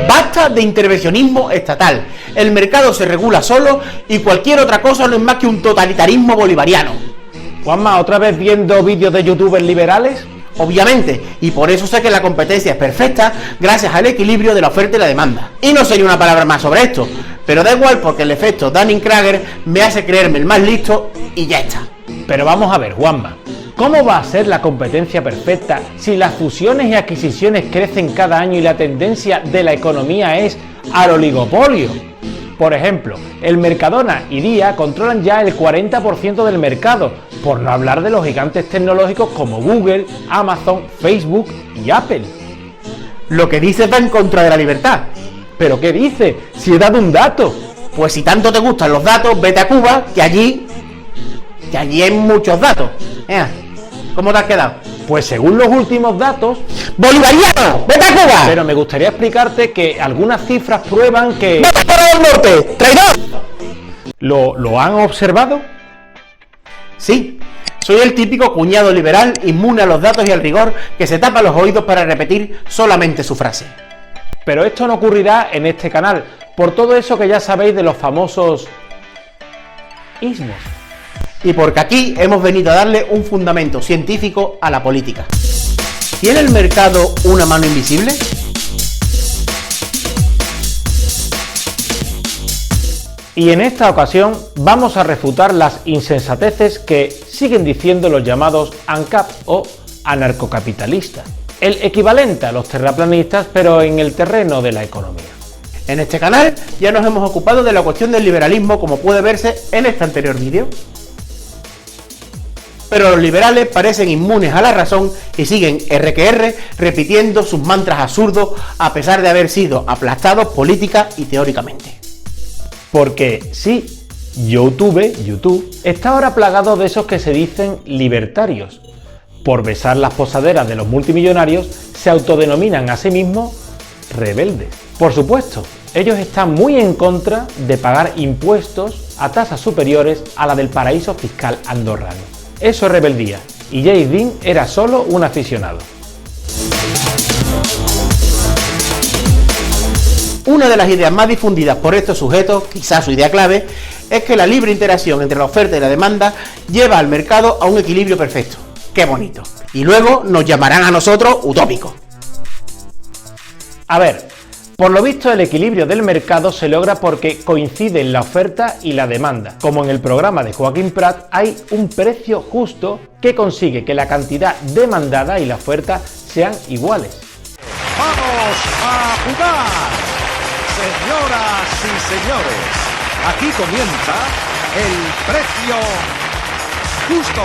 Basta de intervencionismo estatal. El mercado se regula solo y cualquier otra cosa no es más que un totalitarismo bolivariano. Juanma, ¿otra vez viendo vídeos de youtubers liberales? Obviamente, y por eso sé que la competencia es perfecta gracias al equilibrio de la oferta y la demanda. Y no sería una palabra más sobre esto, pero da igual porque el efecto Dunning-Kruger me hace creerme el más listo y ya está. Pero vamos a ver, Juanma, ¿cómo va a ser la competencia perfecta si las fusiones y adquisiciones crecen cada año y la tendencia de la economía es al oligopolio? Por ejemplo, el Mercadona y Día controlan ya el 40% del mercado, por no hablar de los gigantes tecnológicos como Google, Amazon, Facebook y Apple. Lo que dices va en contra de la libertad. ¿Pero qué dice? Si he dado un dato. Pues si tanto te gustan los datos, vete a Cuba, que allí hay muchos datos. ¿Cómo te has quedado? Pues según los últimos datos... ¡Bolivariano! ¡Vete a Cuba! Pero me gustaría explicarte que algunas cifras prueban que... ¡Vete para el norte! ¡Traidor! ¿Lo han observado? Sí, soy el típico cuñado liberal inmune a los datos y al rigor que se tapa los oídos para repetir solamente su frase. Pero esto no ocurrirá en este canal, por todo eso que ya sabéis de los famosos... ismos. Y porque aquí hemos venido a darle un fundamento científico a la política. ¿Tiene el mercado una mano invisible? Y en esta ocasión vamos a refutar las insensateces que siguen diciendo los llamados ANCAP o anarcocapitalistas, el equivalente a los terraplanistas pero en el terreno de la economía. En este canal ya nos hemos ocupado de la cuestión del liberalismo, como puede verse en este anterior vídeo. Pero los liberales parecen inmunes a la razón y siguen R repitiendo sus mantras absurdos a pesar de haber sido aplastados política y teóricamente. Porque sí, YouTube está ahora plagado de esos que se dicen libertarios. Por besar las posaderas de los multimillonarios se autodenominan a sí mismos rebeldes. Por supuesto, ellos están muy en contra de pagar impuestos a tasas superiores a la del paraíso fiscal andorrano. Eso es rebeldía, y Jay Dean era solo un aficionado. Una de las ideas más difundidas por estos sujetos, quizás su idea clave, es que la libre interacción entre la oferta y la demanda lleva al mercado a un equilibrio perfecto. ¡Qué bonito! Y luego nos llamarán a nosotros utópicos. A ver, por lo visto el equilibrio del mercado se logra porque coinciden la oferta y la demanda. Como en el programa de Joaquín Prat, hay un precio justo que consigue que la cantidad demandada y la oferta sean iguales. ¡Vamos a jugar! Señoras y señores, aquí comienza el precio justo.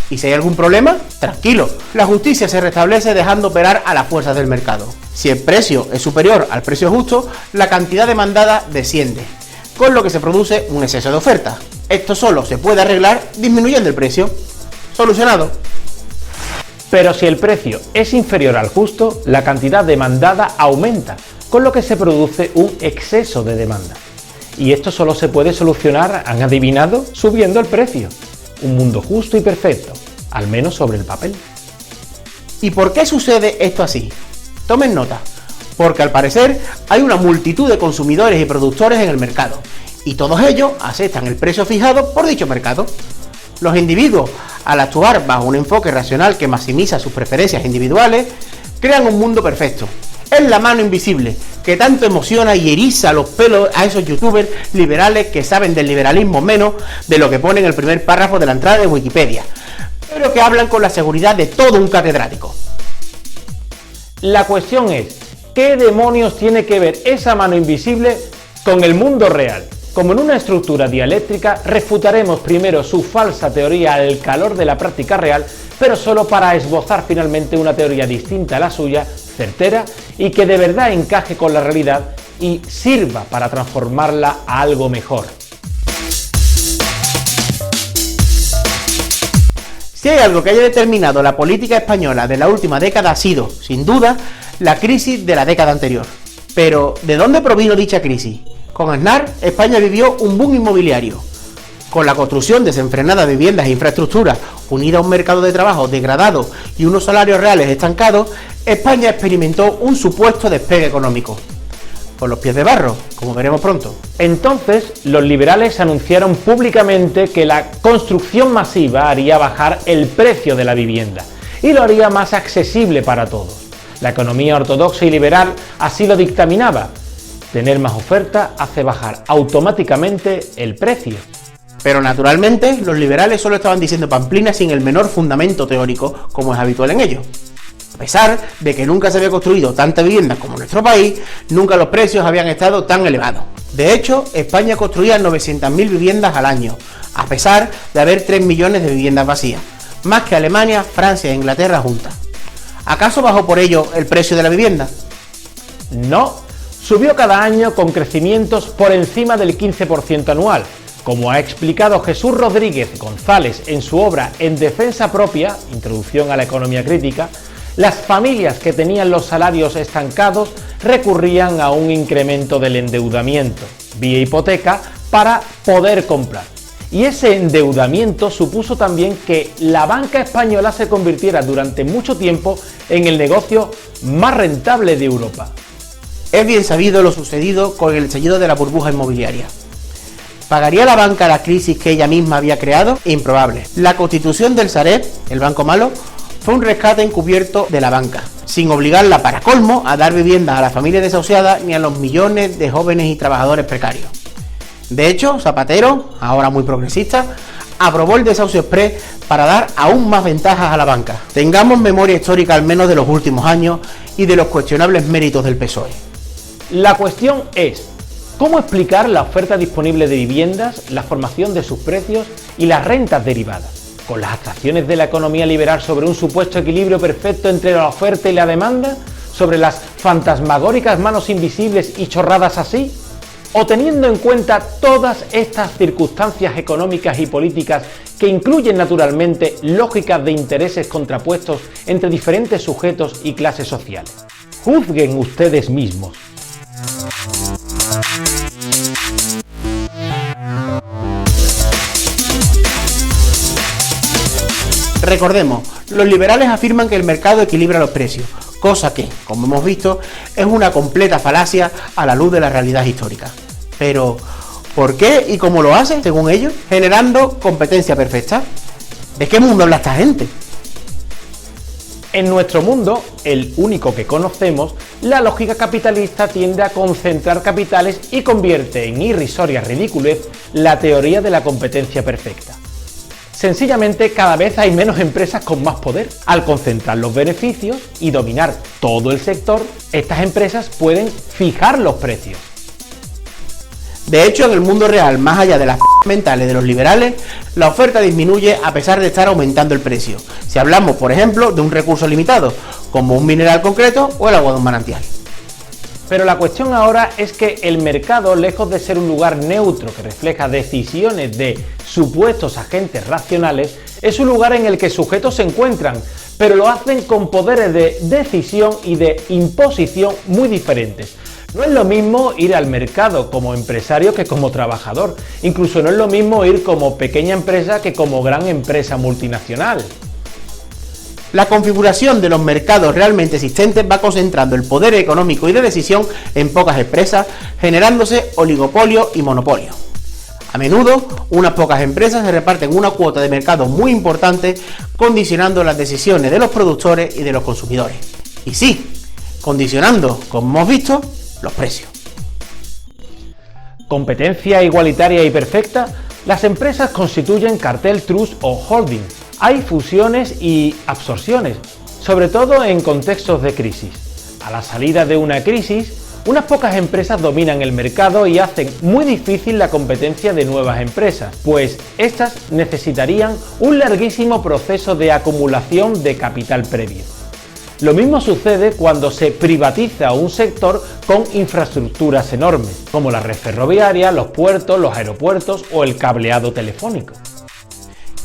¿Y si hay algún problema? Tranquilo, la justicia se restablece dejando operar a las fuerzas del mercado. Si el precio es superior al precio justo, la cantidad demandada desciende, con lo que se produce un exceso de oferta. Esto solo se puede arreglar disminuyendo el precio. Solucionado. Pero si el precio es inferior al justo, la cantidad demandada aumenta, con lo que se produce un exceso de demanda. Y esto solo se puede solucionar, ¿han adivinado?, subiendo el precio. Un mundo justo y perfecto, al menos sobre el papel. ¿Y por qué sucede esto así? Tomen nota, porque al parecer hay una multitud de consumidores y productores en el mercado, y todos ellos aceptan el precio fijado por dicho mercado. Los individuos, al actuar bajo un enfoque racional que maximiza sus preferencias individuales, crean un mundo perfecto. Es la mano invisible que tanto emociona y eriza los pelos a esos youtubers liberales que saben del liberalismo menos de lo que pone en el primer párrafo de la entrada de Wikipedia, pero que hablan con la seguridad de todo un catedrático. La cuestión es, ¿qué demonios tiene que ver esa mano invisible con el mundo real? Como en una estructura dialéctrica, refutaremos primero su falsa teoría al calor de la práctica real, pero solo para esbozar finalmente una teoría distinta a la suya, certera y que de verdad encaje con la realidad y sirva para transformarla a algo mejor. Si hay algo que haya determinado la política española de la última década ha sido, sin duda, la crisis de la década anterior. Pero, ¿de dónde provino dicha crisis? Con Aznar, España vivió un boom inmobiliario. Con la construcción desenfrenada de viviendas e infraestructuras, unida a un mercado de trabajo degradado y unos salarios reales estancados, España experimentó un supuesto despegue económico. Con los pies de barro, como veremos pronto. Entonces, los liberales anunciaron públicamente que la construcción masiva haría bajar el precio de la vivienda y lo haría más accesible para todos. La economía ortodoxa y liberal así lo dictaminaba. Tener más oferta hace bajar automáticamente el precio. Pero naturalmente, los liberales solo estaban diciendo pamplinas sin el menor fundamento teórico, como es habitual en ellos. A pesar de que nunca se había construido tanta vivienda como en nuestro país, nunca los precios habían estado tan elevados. De hecho, España construía 900.000 viviendas al año, a pesar de haber 3 millones de viviendas vacías, más que Alemania, Francia e Inglaterra juntas. ¿Acaso bajó por ello el precio de la vivienda? No, subió cada año con crecimientos por encima del 15% anual. Como ha explicado Jesús Rodríguez González en su obra En defensa propia, Introducción a la economía crítica, las familias que tenían los salarios estancados recurrían a un incremento del endeudamiento, vía hipoteca, para poder comprar. Y ese endeudamiento supuso también que la banca española se convirtiera durante mucho tiempo en el negocio más rentable de Europa. Es bien sabido lo sucedido con el estallido de la burbuja inmobiliaria. ¿Pagaría la banca la crisis que ella misma había creado? Improbable. La constitución del Sareb, el banco malo, fue un rescate encubierto de la banca, sin obligarla para colmo a dar viviendas a las familias desahuciadas ni a los millones de jóvenes y trabajadores precarios. De hecho, Zapatero, ahora muy progresista, aprobó el desahucio exprés para dar aún más ventajas a la banca. Tengamos memoria histórica al menos de los últimos años y de los cuestionables méritos del PSOE. La cuestión es, ¿cómo explicar la oferta disponible de viviendas, la formación de sus precios y las rentas derivadas? ¿Con las abstracciones de la economía liberal sobre un supuesto equilibrio perfecto entre la oferta y la demanda? ¿Sobre las fantasmagóricas manos invisibles y chorradas así? ¿O teniendo en cuenta todas estas circunstancias económicas y políticas que incluyen naturalmente lógicas de intereses contrapuestos entre diferentes sujetos y clases sociales? Juzguen ustedes mismos. Recordemos, los liberales afirman que el mercado equilibra los precios, cosa que, como hemos visto, es una completa falacia a la luz de la realidad histórica. Pero, ¿por qué y cómo lo hace, según ellos? Generando competencia perfecta. ¿De qué mundo habla esta gente? En nuestro mundo, el único que conocemos, la lógica capitalista tiende a concentrar capitales y convierte en irrisoria ridiculez la teoría de la competencia perfecta. Sencillamente, cada vez hay menos empresas con más poder. Al concentrar los beneficios y dominar todo el sector, estas empresas pueden fijar los precios. De hecho, en el mundo real, más allá de las mentales de los liberales, la oferta disminuye a pesar de estar aumentando el precio. Si hablamos, por ejemplo, de un recurso limitado, como un mineral concreto o el agua de un manantial. Pero la cuestión ahora es que el mercado, lejos de ser un lugar neutro que refleja decisiones de supuestos agentes racionales, es un lugar en el que sujetos se encuentran, pero lo hacen con poderes de decisión y de imposición muy diferentes. No es lo mismo ir al mercado como empresario que como trabajador. Incluso no es lo mismo ir como pequeña empresa que como gran empresa multinacional. La configuración de los mercados realmente existentes va concentrando el poder económico y de decisión en pocas empresas, generándose oligopolio y monopolio. A menudo, unas pocas empresas se reparten una cuota de mercado muy importante, condicionando las decisiones de los productores y de los consumidores. Y sí, condicionando, como hemos visto, los precios. Competencia igualitaria y perfecta, las empresas constituyen cartel, trust o holding. Hay fusiones y absorciones, sobre todo en contextos de crisis. A la salida de una crisis, unas pocas empresas dominan el mercado y hacen muy difícil la competencia de nuevas empresas, pues estas necesitarían un larguísimo proceso de acumulación de capital previo. Lo mismo sucede cuando se privatiza un sector con infraestructuras enormes, como la red ferroviaria, los puertos, los aeropuertos o el cableado telefónico.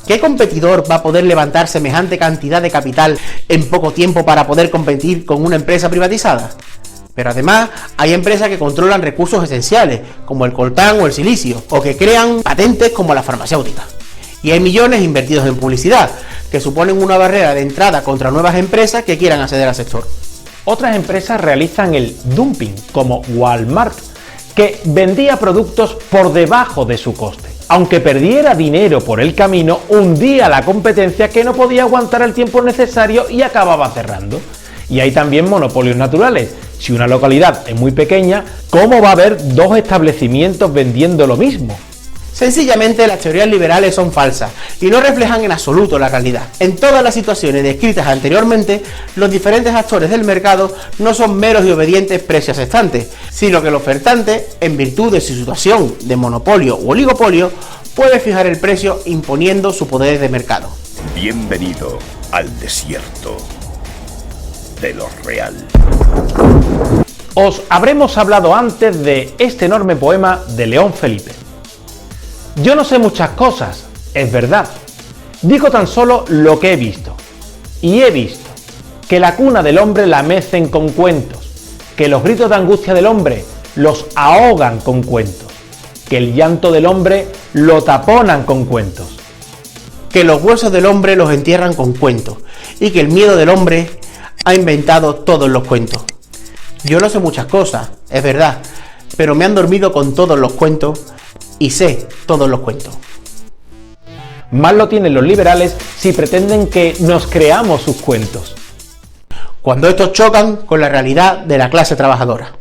¿Qué competidor va a poder levantar semejante cantidad de capital en poco tiempo para poder competir con una empresa privatizada? Pero además hay empresas que controlan recursos esenciales, como el coltán o el silicio, o que crean patentes como la farmacéutica. Y hay millones invertidos en publicidad, que suponen una barrera de entrada contra nuevas empresas que quieran acceder al sector. Otras empresas realizan el dumping, como Walmart, que vendía productos por debajo de su coste. Aunque perdiera dinero por el camino, hundía la competencia que no podía aguantar el tiempo necesario y acababa cerrando. Y hay también monopolios naturales. Si una localidad es muy pequeña, ¿cómo va a haber dos establecimientos vendiendo lo mismo? Sencillamente las teorías liberales son falsas y no reflejan en absoluto la realidad. En todas las situaciones descritas anteriormente, los diferentes actores del mercado no son meros y obedientes precios estantes, sino que el ofertante, en virtud de su situación de monopolio u oligopolio, puede fijar el precio imponiendo su poder de mercado. Bienvenido al desierto de lo real. Os habremos hablado antes de este enorme poema de León Felipe. Yo no sé muchas cosas, es verdad. Digo tan solo lo que he visto. Y he visto que la cuna del hombre la mecen con cuentos, que los gritos de angustia del hombre los ahogan con cuentos, que el llanto del hombre lo taponan con cuentos, que los huesos del hombre los entierran con cuentos y que el miedo del hombre ha inventado todos los cuentos. Yo no sé muchas cosas, es verdad, pero me han dormido con todos los cuentos y sé todos los cuentos. Más lo tienen los liberales si pretenden que nos creamos sus cuentos. Cuando estos chocan con la realidad de la clase trabajadora.